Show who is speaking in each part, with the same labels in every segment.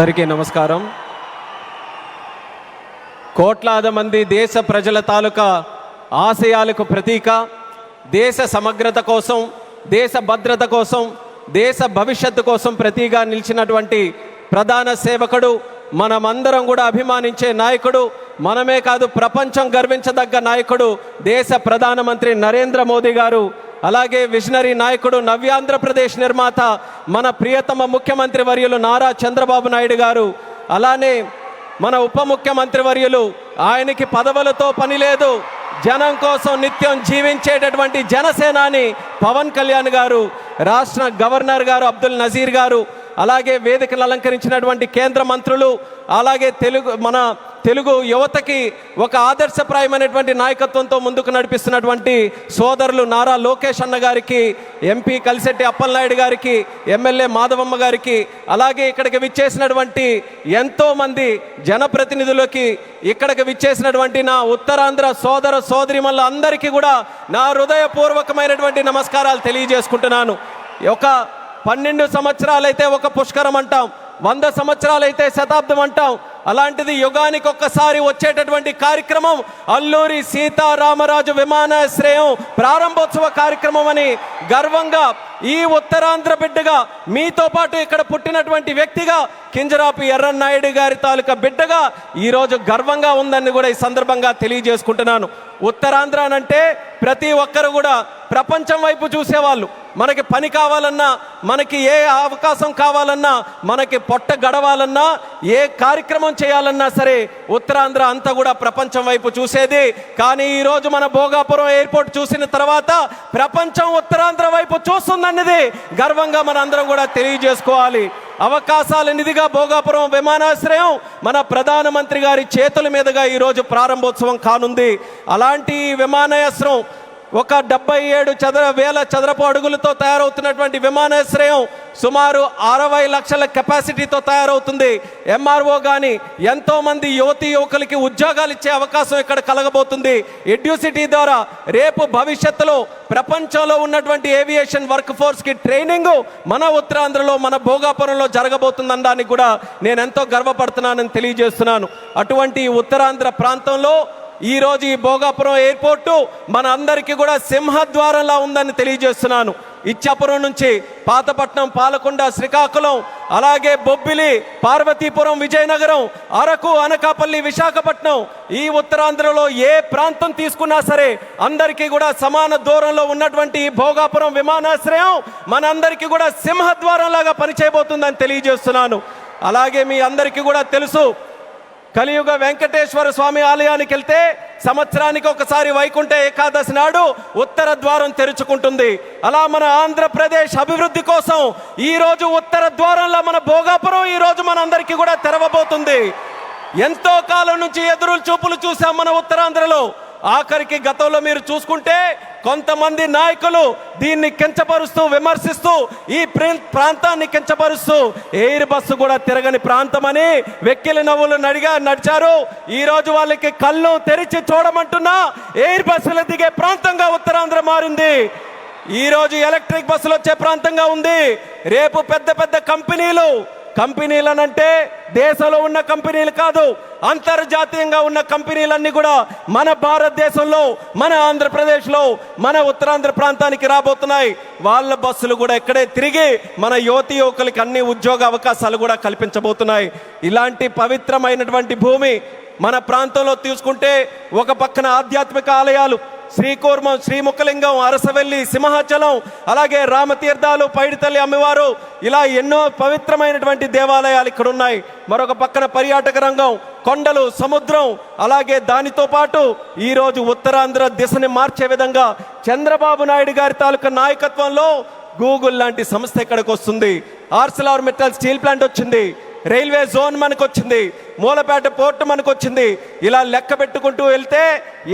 Speaker 1: అందరికీ నమస్కారం. కోట్లాది మంది దేశ ప్రజల తాలూకా ఆశయాలకు ప్రతీక, దేశ సమగ్రత కోసం, దేశ భద్రత కోసం, దేశ భవిష్యత్తు కోసం ప్రతీగా నిలిచినటువంటి ప్రధాన సేవకుడు, మనమందరం కూడా అభిమానించే నాయకుడు, మనమే కాదు ప్రపంచం గర్వించదగ్గ నాయకుడు దేశ ప్రధానమంత్రి నరేంద్ర మోదీ గారు. అలాగే విజనరీ నాయకుడు, నవ్యాంధ్రప్రదేశ్ నిర్మాత మన ప్రియతమ ముఖ్యమంత్రి వర్యులు నారా చంద్రబాబు నాయుడు గారు. అలానే మన ఉప ముఖ్యమంత్రి వర్యులు, ఆయనకి పదవులతో పని లేదు, జనం కోసం నిత్యం జీవించేటటువంటి జనసేనాని పవన్ కళ్యాణ్ గారు, రాష్ట్ర గవర్నర్ గారు అబ్దుల్ నజీర్ గారు, అలాగే వేదికలు అలంకరించినటువంటి కేంద్ర మంత్రులు, అలాగే మన తెలుగు యువతకి ఒక ఆదర్శప్రాయమైనటువంటి నాయకత్వంతో ముందుకు నడిపిస్తున్నటువంటి సోదరులు నారా లోకేష్ అన్న గారికి, ఎంపీ కలిశెట్టి అప్పలనాయుడు గారికి, ఎమ్మెల్యే మాధవమ్మ గారికి, అలాగే ఇక్కడికి విచ్చేసినటువంటి ఎంతోమంది జనప్రతినిధులకి, ఇక్కడికి విచ్చేసినటువంటి నా ఉత్తరాంధ్ర సోదర సోదరిమల్ల అందరికీ కూడా నా హృదయపూర్వకమైనటువంటి నమస్కారాలు తెలియజేసుకుంటున్నాను. ఒక 12 సంవత్సరాలైతే ఒక పుష్కరం అంటాం, 100 సంవత్సరాలైతే శతాబ్దం అంటాం. అలాంటిది యుగానికి ఒక్కసారి వచ్చేటటువంటి కార్యక్రమం అల్లూరి సీతారామరాజు విమానాశ్రయం ప్రారంభోత్సవ కార్యక్రమం అని గర్వంగా ఈ ఉత్తరాంధ్ర బిడ్డగా, మీతో పాటు ఇక్కడ పుట్టినటువంటి వ్యక్తిగా, కింజరాపు ఎర్రన్నాయుడు గారి తాలూకా బిడ్డగా ఈరోజు గర్వంగా ఉందని కూడా ఈ సందర్భంగా తెలియజేసుకుంటున్నాను. ఉత్తరాంధ్ర అంటే ప్రతి ఒక్కరు కూడా ప్రపంచం వైపు చూసేవాళ్ళు. మనకి పని కావాలన్నా, మనకి ఏ అవకాశం కావాలన్నా, మనకి పొట్ట గడవాలన్నా, ఏ కార్యక్రమం చేయాలన్నా సరే ఉత్తరాంధ్ర అంతా కూడా ప్రపంచం వైపు చూసేది. కానీ ఈరోజు మన భోగాపురం ఎయిర్పోర్ట్ చూసిన తర్వాత ప్రపంచం ఉత్తరాంధ్ర వైపు చూస్తుందన్నది గర్వంగా మన అందరం కూడా తెలియజేసుకోవాలి. అవకాశాల నిధిగా భోగాపురం విమానాశ్రయం మన ప్రధానమంత్రి గారి చేతుల మీదుగా ఈరోజు ప్రారంభోత్సవం కానుంది. అలాంటి విమానాశ్రయం ఒక 77,000 చదరపు అడుగులతో తయారవుతున్నటువంటి విమానాశ్రయం సుమారు 60 లక్షల కెపాసిటీతో తయారవుతుంది. ఎంఆర్ఓ కానీ ఎంతోమంది యువకులకి ఉద్యోగాలు ఇచ్చే అవకాశం ఇక్కడ కలగబోతుంది. ఎడ్యూసిటీ ద్వారా రేపు భవిష్యత్తులో ప్రపంచంలో ఉన్నటువంటి ఏవియేషన్ వర్క్ ఫోర్స్కి ట్రైనింగ్ మన ఉత్తరాంధ్రలో, మన భోగాపురంలో జరగబోతుందనడానికి కూడా నేను ఎంతో గర్వపడుతున్నానని తెలియజేస్తున్నాను. అటువంటి ఉత్తరాంధ్ర ప్రాంతంలో ఈరోజు ఈ భోగాపురం ఎయిర్పోర్టు మన అందరికీ కూడా సింహద్వారంలా ఉందని తెలియజేస్తున్నాను. ఇచ్చాపురం నుంచి పాతపట్నం, పాలకొండ, శ్రీకాకుళం, అలాగే బొబ్బిలి, పార్వతీపురం, విజయనగరం, అరకు, అనకాపల్లి, విశాఖపట్నం, ఈ ఉత్తరాంధ్రలో ఏ ప్రాంతం తీసుకున్నా సరే అందరికీ కూడా సమాన దూరంలో ఉన్నటువంటి ఈ భోగాపురం విమానాశ్రయం మనందరికీ కూడా సింహద్వారంలాగా పనిచేయబోతుందని తెలియజేస్తున్నాను. అలాగే మీ అందరికీ కూడా తెలుసు, కలియుగ వెంకటేశ్వర స్వామి ఆలయానికి వెళ్తే సంవత్సరానికి ఒకసారి వైకుంఠ ఏకాదశి నాడు ఉత్తర ద్వారం తెరుచుకుంటుంది. అలా మన ఆంధ్రప్రదేశ్ అభివృద్ధి కోసం ఈరోజు ఉత్తర ద్వారంలో మన భోగాపురం ఈరోజు మన అందరికీ కూడా తెరవబోతుంది. ఎంతో కాలం నుంచి ఎదురు చూపులు చూసాం మన ఉత్తరాంధ్రలో. ఆఖరికి గతంలో మీరు చూసుకుంటే కొంతమంది నాయకులు దీన్ని కించపరుస్తూ, విమర్శిస్తూ, ఈ ప్రాంతాన్ని కించపరుస్తూ ఎయిర్ బస్సు కూడా తిరగని ప్రాంతమని వెక్కిలి నవ్వులు నడిచారు. ఈరోజు వాళ్ళకి కళ్ళు తెరిచి చూడమంటున్నా ఎయిర్ బస్సులు దిగే ప్రాంతంగా ఉత్తరాంధ్ర మారింది. ఈరోజు ఎలక్ట్రిక్ బస్సులు వచ్చే ప్రాంతంగా ఉంది. రేపు పెద్ద పెద్ద కంపెనీలనంటే దేశంలో ఉన్న కంపెనీలు కాదు, అంతర్జాతీయంగా ఉన్న కంపెనీలన్నీ కూడా మన భారతదేశంలో, మన ఆంధ్రప్రదేశ్లో, మన ఉత్తరాంధ్ర ప్రాంతానికి రాబోతున్నాయి. వాళ్ళ బస్సులు కూడా ఇక్కడే తిరిగి మన యువకులకి అన్ని ఉద్యోగ అవకాశాలు కూడా కల్పించబోతున్నాయి. ఇలాంటి పవిత్రమైనటువంటి భూమి మన ప్రాంతంలో తీసుకుంటే ఒక పక్కన ఆధ్యాత్మిక ఆలయాలు శ్రీకూర్మం, శ్రీముఖలింగం, అరసవెల్లి, సింహాచలం, అలాగే రామతీర్థాలు, పైడితల్లి అమ్మవారు, ఇలా ఎన్నో పవిత్రమైనటువంటి దేవాలయాలు ఇక్కడ ఉన్నాయి. మరొక పక్కన పర్యాటక రంగం, కొండలు, సముద్రం, అలాగే దానితో పాటు ఈరోజు ఉత్తరాంధ్ర దిశని మార్చే విధంగా చంద్రబాబు నాయుడు గారి తాలూకా నాయకత్వంలో గూగుల్ లాంటి సంస్థ ఇక్కడికి వస్తుంది. ఆర్సిలార్ మెటల్ స్టీల్ ప్లాంట్ వచ్చింది, రైల్వే జోన్ మనకు వచ్చింది, మూలపేట పోర్టు మనకు వచ్చింది. ఇలా లెక్క పెట్టుకుంటూ వెళ్తే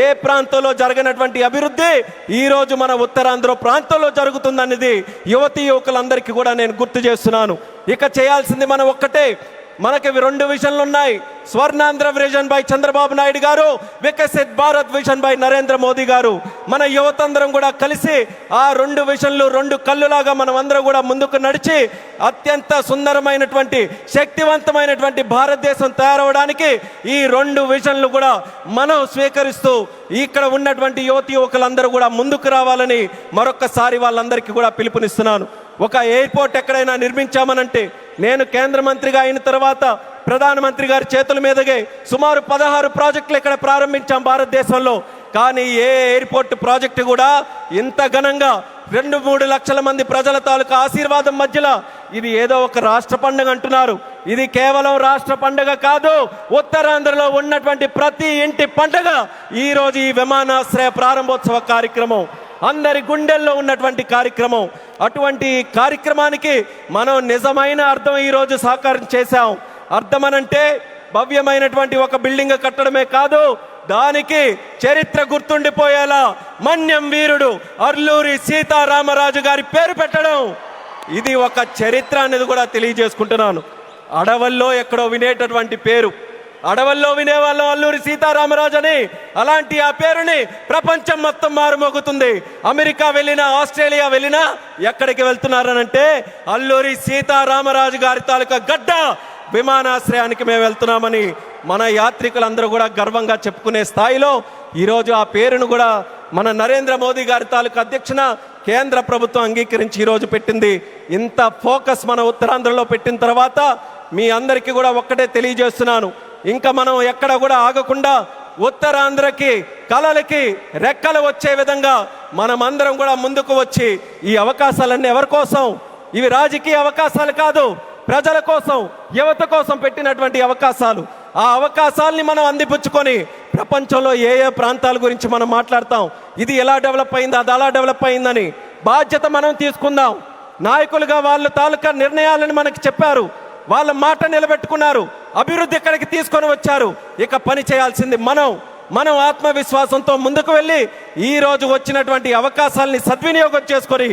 Speaker 1: ఏ ప్రాంతంలో జరగనటువంటి అభివృద్ధి ఈరోజు మన ఉత్తరాంధ్ర ప్రాంతంలో జరుగుతుందనేది యువకులందరికీ కూడా నేను గుర్తు చేస్తున్నాను. ఇక చేయాల్సింది మనం ఒక్కటే, మనకి రెండు విజన్లు ఉన్నాయి. స్వర్ణాంధ్ర విజన్ బై చంద్రబాబు నాయుడు గారు, వికసిత్ భారత్ విజన్ బై నరేంద్ర మోదీ గారు. మన యువతందరం కూడా కలిసి ఆ రెండు విజన్లు రెండు కళ్ళులాగా మనం అందరం కూడా ముందుకు నడిచి అత్యంత సుందరమైనటువంటి శక్తివంతమైనటువంటి భారతదేశం తయారవడానికి ఈ రెండు విజన్లు కూడా మనం స్వీకరిస్తూ ఇక్కడ ఉన్నటువంటి యువకులందరూ కూడా ముందుకు రావాలని మరొక్కసారి వాళ్ళందరికీ కూడా పిలుపునిస్తున్నాను. ఒక ఎయిర్పోర్ట్ ఎక్కడైనా నిర్మించామనంటే, నేను కేంద్ర మంత్రిగా అయిన తర్వాత ప్రధానమంత్రి గారి చేతుల మీదుగా సుమారు 16 ప్రాజెక్టులు ఇక్కడ ప్రారంభించాం భారతదేశంలో. కానీ ఏ ఎయిర్పోర్ట్ ప్రాజెక్టు కూడా ఇంత ఘనంగా 2-3 లక్షల మంది ప్రజల తాలూకా ఆశీర్వాదం మధ్యలో, ఇది ఏదో ఒక రాష్ట్ర పండుగ అంటున్నారు. ఇది కేవలం రాష్ట్ర పండుగ కాదు, ఉత్తరాంధ్రలో ఉన్నటువంటి ప్రతి ఇంటి పండుగ ఈరోజు ఈ విమానాశ్రయ ప్రారంభోత్సవ కార్యక్రమం, అందరి గుండెల్లో ఉన్నటువంటి కార్యక్రమం. అటువంటి కార్యక్రమానికి మనం నిజమైన అర్థం ఈరోజు సాకారం చేశాం. అర్థమనంటే భవ్యమైనటువంటి ఒక బిల్డింగ్ కట్టడమే కాదు, దానికి చరిత్ర గుర్తుండిపోయేలా మన్యం వీరుడు అల్లూరి సీతారామరాజు గారి పేరు పెట్టడం, ఇది ఒక చరిత్ర అనేది కూడా తెలియజేసుకుంటున్నాను. అడవుల్లో ఎక్కడో వినేటటువంటి పేరు, అడవుల్లో వినేవాళ్ళం అల్లూరి సీతారామరాజు అని. అలాంటి ఆ పేరుని ప్రపంచం మొత్తం మారుమోగుతుంది. అమెరికా వెళ్ళినా, ఆస్ట్రేలియా వెళ్ళినా ఎక్కడికి వెళ్తున్నారనంటే అల్లూరి సీతారామరాజు గారి తాలూకా గడ్డ విమానాశ్రయానికి మేము వెళ్తున్నామని మన యాత్రికులందరూ కూడా గర్వంగా చెప్పుకునే స్థాయిలో ఈరోజు ఆ పేరును కూడా మన నరేంద్ర మోదీ గారి తాలూకా అధ్యక్షన కేంద్ర ప్రభుత్వం అంగీకరించి ఈరోజు పెట్టింది. ఇంత ఫోకస్ మన ఉత్తరాంధ్రలో పెట్టిన తర్వాత మీ అందరికీ కూడా ఒక్కటే తెలియజేస్తున్నాను, ఇంకా మనం ఎక్కడ కూడా ఆగకుండా ఉత్తరాంధ్రకి కళలకి రెక్కలు వచ్చే విధంగా మనమందరం కూడా ముందుకు వచ్చి ఈ అవకాశాలన్నీ ఎవరి కోసం? ఇవి రాజకీయ అవకాశాలు కాదు, ప్రజల కోసం, యువత కోసం పెట్టినటువంటి అవకాశాలు. ఆ అవకాశాలని మనం అందిపుచ్చుకొని ప్రపంచంలో ఏ ఏ ప్రాంతాల గురించి మనం మాట్లాడతాం, ఇది ఎలా డెవలప్ అయింది, అది అలా డెవలప్ అయిందని బాధ్యత మనం తీసుకుందాం. నాయకులుగా వాళ్ళ తాలూకా నిర్ణయాలను మనకి చెప్పారు, వాళ్ళ మాట నిలబెట్టుకున్నారు, అభివృద్ధి ఎక్కడికి తీసుకొని వచ్చారు. ఇక పని చేయాల్సింది మనం ఆత్మవిశ్వాసంతో ముందుకు వెళ్ళి ఈరోజు వచ్చినటువంటి అవకాశాలని సద్వినియోగం చేసుకొని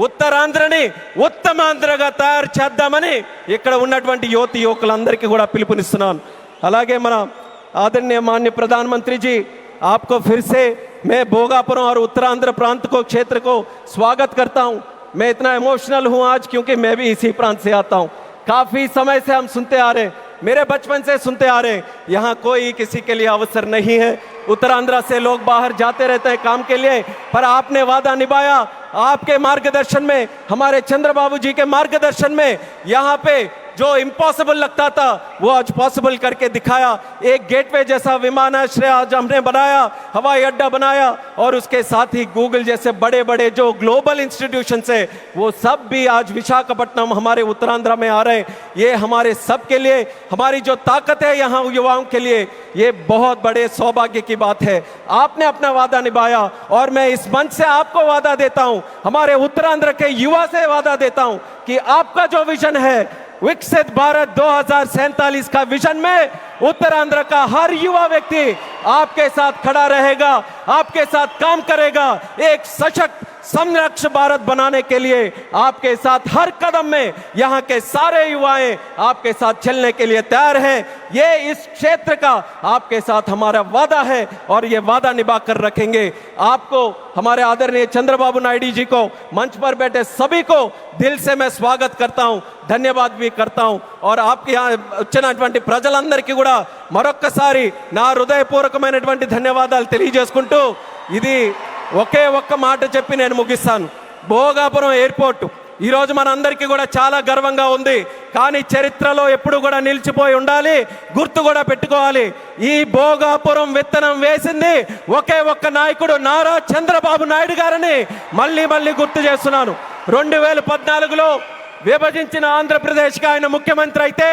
Speaker 1: ఉత్తరాంధ్రని ఉత్తమాంధ్రగా తయారు చేద్దామని ఇక్కడ ఉన్నటువంటి యువకులందరికీ కూడా పిలుపునిస్తున్నాను. అలాగే మన आदरणीय माननीय प्रधानमंत्री जी, आपको फिर से मैं भोगापुरम और उत्तरांध्र प्रांत को क्षेत्र को स्वागत करता हूं. मैं इतना इमोशनल हूं आज क्योंकि मैं भी इसी प्रांत से आता हूं. काफ़ी समय से हम सुनते आ रहे, मेरे बचपन से सुनते आ रहे, यहाँ कोई किसी के लिए अवसर नहीं है. उत्तरांध्र से लोग बाहर जाते रहते हैं काम के लिए, पर आपने वादा निभाया. आपके मार्गदर्शन में, हमारे चंद्रबाबू जी के मार्गदर्शन में यहाँ पे जो इम्पॉसिबल लगता था वो आज पॉसिबल करके दिखाया. एक गेटवे जैसा विमानाश्रय आज हमने बनाया, हवाई अड्डा बनाया, और उसके साथ ही गूगल जैसे बड़े बड़े जो ग्लोबल इंस्टीट्यूशन है वो सब भी आज विशाखापट्टनम हमारे उत्तरांध्र में आ रहे हैं. ये हमारे सब के लिए, हमारी जो ताकत है यहाँ युवाओं के लिए, ये बहुत बड़े सौभाग्य की बात है. आपने अपना वादा निभाया और मैं इस मंच से आपको वादा देता हूँ, हमारे उत्तरांध्र के युवा से वादा देता हूँ कि आपका जो विजन है विकसित भारत 2047 का विजन में उत्तरांध्र का हर युवा व्यक्ति आपके साथ खड़ा रहेगा, आपके साथ काम करेगा. एक सशक्त समृद्ध भारत बनाने के लिए आपके साथ हर कदम में यहाँ के सारे युवाएं आपके साथ चलने के लिए तैयार हैं. ये इस क्षेत्र का आपके साथ हमारा वादा है और ये वादा निभा कर रखेंगे. आपको, हमारे आदरणीय चंद्रबाबू नायडू जी को, मंच पर बैठे सभी को दिल से मैं स्वागत करता हूँ, ధన్యవాద్ भी करता हूँ. और आपके यहाँ వచ్చినటువంటి ప్రజలందరికీ కూడా మరొక్కసారి నా హృదయపూర్వకమైనటువంటి ధన్యవాదాలు తెలియజేసుకుంటూ ఇది ఒకే ఒక్క మాట చెప్పి నేను ముగిస్తాను. భోగాపురం ఎయిర్పోర్ట్ ఈరోజు మనందరికీ కూడా చాలా గర్వంగా ఉంది, కానీ చరిత్రలో ఎప్పుడు కూడా నిలిచిపోయి ఉండాలి, గుర్తు కూడా పెట్టుకోవాలి. ఈ భోగాపురం విత్తనం వేసింది ఒకే ఒక్క నాయకుడు, నారా చంద్రబాబు నాయుడు గారని మళ్ళీ మళ్ళీ గుర్తు చేస్తున్నాను. 2014లో విభజించిన ఆంధ్రప్రదేశ్కి ఆయన ముఖ్యమంత్రి అయితే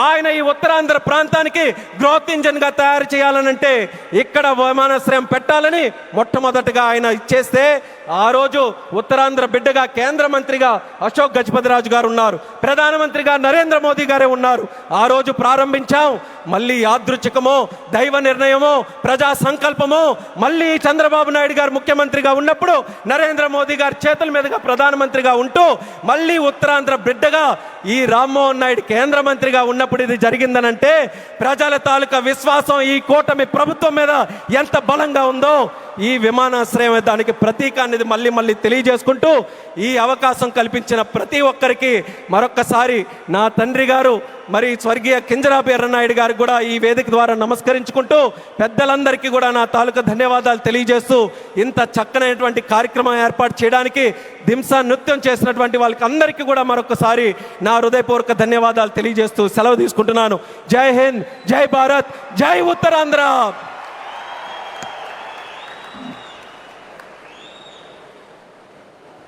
Speaker 1: ఆయన ఈ ఉత్తరాంధ్ర ప్రాంతానికి గ్రోత్ ఇంజన్గా తయారు చేయాలనంటే ఇక్కడ విమానాశ్రయం పెట్టాలని మొట్టమొదటిగా ఆయన ఇచ్చేస్తే ఆ రోజు ఉత్తరాంధ్ర బిడ్డగా కేంద్ర మంత్రిగా అశోక్ గజపతిరాజు గారు ఉన్నారు, ప్రధానమంత్రిగా నరేంద్ర మోదీ గారే ఉన్నారు. ఆ రోజు ప్రారంభించాం. మళ్ళీ యాదృచ్ఛికమో దైవ నిర్ణయమో ప్రజా సంకల్పమో మళ్ళీ చంద్రబాబు నాయుడు గారు ముఖ్యమంత్రిగా ఉన్నప్పుడు నరేంద్ర మోదీ గారి చేతుల మీదుగా ప్రధానమంత్రిగా ఉంటూ మళ్ళీ ఉత్తరాంధ్ర బిడ్డగా ఈ రామ్మోహన్ నాయుడు కేంద్ర మంత్రిగా ఉన్నప్పుడు ఇది జరిగిందనంటే ప్రజల తాలూకా విశ్వాసం ఈ కూటమి ప్రభుత్వం మీద ఎంత బలంగా ఉందో ఈ విమానాశ్రయం దానికి ప్రతీక అనేది మళ్ళీ తెలియజేసుకుంటూ ఈ అవకాశం కల్పించిన ప్రతి ఒక్కరికి మరొక్కసారి నా తండ్రి గారు మరి స్వర్గీయ కింజరాపు ఎర్రనాయుడు గారికి కూడా ఈ వేదిక ద్వారా నమస్కరించుకుంటూ పెద్దలందరికీ కూడా నా తాలూకా ధన్యవాదాలు తెలియజేస్తూ ఇంత చక్కనైనటువంటి కార్యక్రమం ఏర్పాటు చేయడానికి దింసా నృత్యం చేసినటువంటి వాళ్ళకి అందరికీ కూడా మరొకసారి నా హృదయపూర్వక ధన్యవాదాలు తెలియజేస్తూ సెలవు తీసుకుంటున్నాను. జై హింద్, జై భారత్, జై ఉత్తరాంధ్ర.